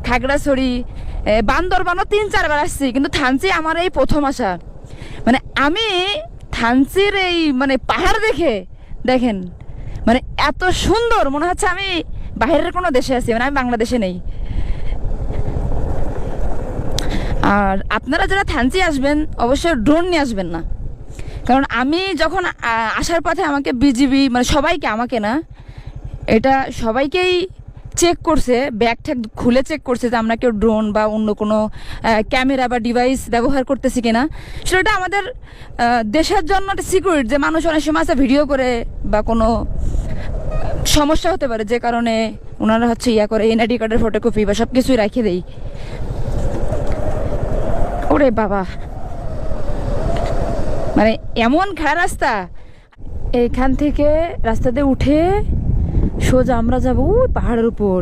খাগড়াছড়ি, বান্দরবানও 3-4 বার আসছি, কিন্তু থানচি আমার এই প্রথম আসা। মানে আমি থানচির এই মানে পাহাড় দেখেন মানে এত সুন্দর মনে হচ্ছে আমি বাইরের কোনো দেশে আছি, মানে আমি বাংলাদেশে নেই। আর আপনারা যারা থানচি আসবেন অবশ্যই ড্রোন নিয়ে আসবেন না, কারণ আমি যখন আসার পথে আমাকে বিজিবি মানে সবাইকে, আমাকে না এটা সবাইকেই চেক করছে, ব্যাগ ট্যাগ খুলে চেক করছে যে আমরা কেউ ড্রোন বা অন্য কোনো ক্যামেরা বা ডিভাইস ব্যবহার করতেছি কিনা। সেটা আমাদের দেশের জন্য একটা সিকিউরিটি, যে মানুষ অনেক সময় আছে ভিডিও করে বা কোনো সমস্যা হতে পারে, যে কারণে ওনারা হচ্ছে ইয়া করে এনআইডি কার্ডের ফটোকপি বা সব কিছুই রেখে দেই। ওরে বাবা, মানে এমন খারাপ রাস্তা, এইখান থেকে রাস্তাতে উঠে সোজা আমরা যাবো ওই পাহাড়ের উপর।